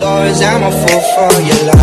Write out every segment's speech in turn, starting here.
Always am a fool for your love.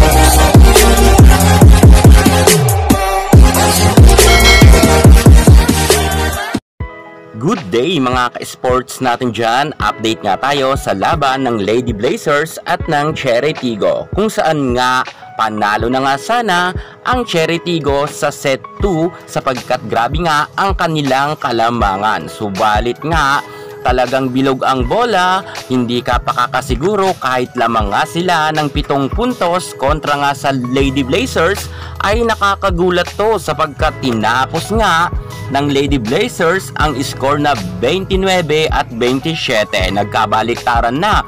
Good day mga ka-sports natin dyan. Update nga tayo sa laban ng Lady Blazers at ng Cherry Tigo, kung saan nga panalo na nga sana ang Cherry Tigo sa set 2 sapagkat grabe nga ang kanilang kalamangan. Subalit nga talagang bilog ang bola, hindi ka pakakasiguro kahit lamang nga sila ng 7 puntos kontra nga sa Lady Blazers. Ay nakakagulat to sapagkat tinapos nga ng Lady Blazers ang score na 29 at 27. Nagkabaliktaran na.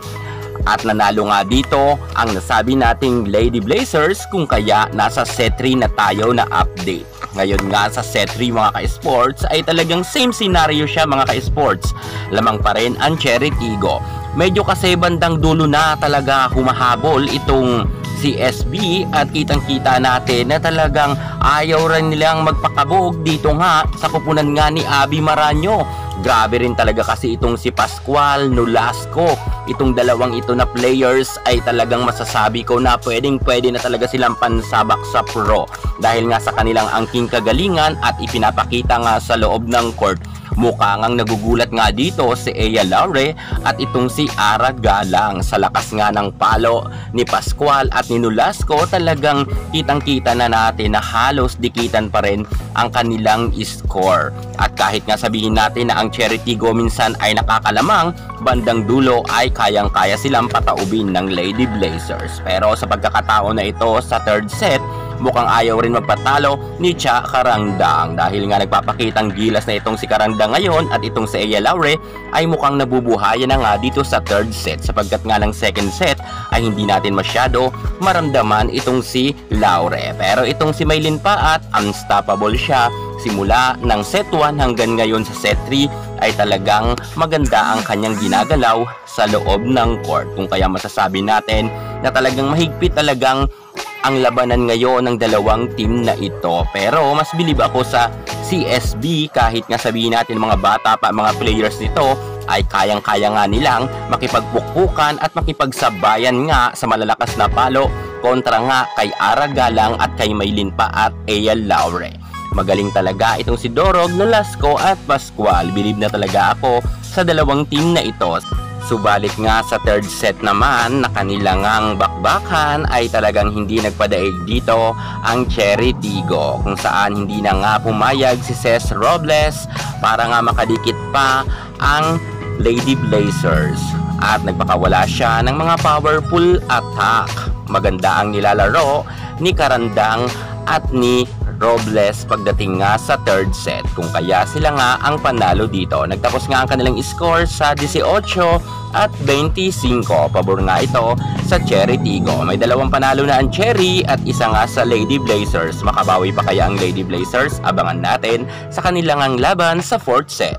At nanalo nga dito ang nasabi nating Lady Blazers, kung kaya nasa set 3 na tayo na update. Ngayon nga sa set 3 mga ka-sports ay talagang same scenario siya mga ka-sports. Lamang pa rin ang Cherry Tigo. Medyo kasi bandang dulo na talaga humahabol itong CSB at kitang-kita natin na talagang ayaw rin nilang magpakabog dito nga sa kupunan nga ni Abby Maraño. Grabe rin talaga kasi itong si Pascual Nolasco. Itong dalawang ito na players ay talagang masasabi ko na pwedeng-pwede na talaga silang pansabak sa pro. Dahil nga sa kanilang angking kagalingan at ipinapakita nga sa loob ng court. Mukha ngang nagugulat nga dito si Ea Laure at itong si Ara Galang. Sa lakas nga ng palo ni Pascual at ni Nolasco, talagang kitang-kita na natin na halos dikitan pa rin ang kanilang score. At kahit nga sabihin natin na ang Cherry Tigo minsan ay nakakalamang, bandang dulo ay kayang-kaya silang pataubin ng Lady Blazers. Pero sa pagkakataon na ito sa third set, mukhang ayaw rin magpatalo ni Cha Karangdang dahil nga nagpapakitang gilas na itong si Karangdang ngayon at itong si Ea Laure ay mukhang nabubuhayan na nga dito sa third set sapagkat nga ng second set ay hindi natin masyado maramdaman itong si Laure. Pero itong si Maylin Paat, unstoppable siya simula ng set 1 hanggang ngayon sa set 3 ay talagang maganda ang kanyang ginagalaw sa loob ng court. Kung kaya masasabi natin na talagang mahigpit talagang ang labanan ngayon ng dalawang team na ito. Pero mas bilib ako sa CSB kahit nga sabihin natin mga bata pa, mga players nito ay kayang-kaya nga nilang makipagpukpukan at makipagsabayan nga sa malalakas na palo kontra nga kay Ara Galang at kay Maylin Pa at Ea Laure. Magaling talaga itong si Dorog, Nolasco at Pascual. Bilib na talaga ako sa dalawang team na ito. Subalit nga sa third set naman na kanilang bakbakan ay talagang hindi nagpadaig dito ang Cherry Tigo, kung saan hindi na nga pumayag si Ces Robles para nga makadikit pa ang Lady Blazers at nagpakawala siya ng mga powerful attack. Maganda ang nilalaro ni Karandang at ni Robles pagdating nga sa third set, kung kaya sila nga ang panalo dito. Nagtapos nga ang kanilang score sa 18 at 25. Pabor nga ito sa Cherry Tigo. May dalawang panalo na ang Cherry at isa nga sa Lady Blazers. Makabawi pa kaya ang Lady Blazers? Abangan natin sa kanilang laban sa fourth set.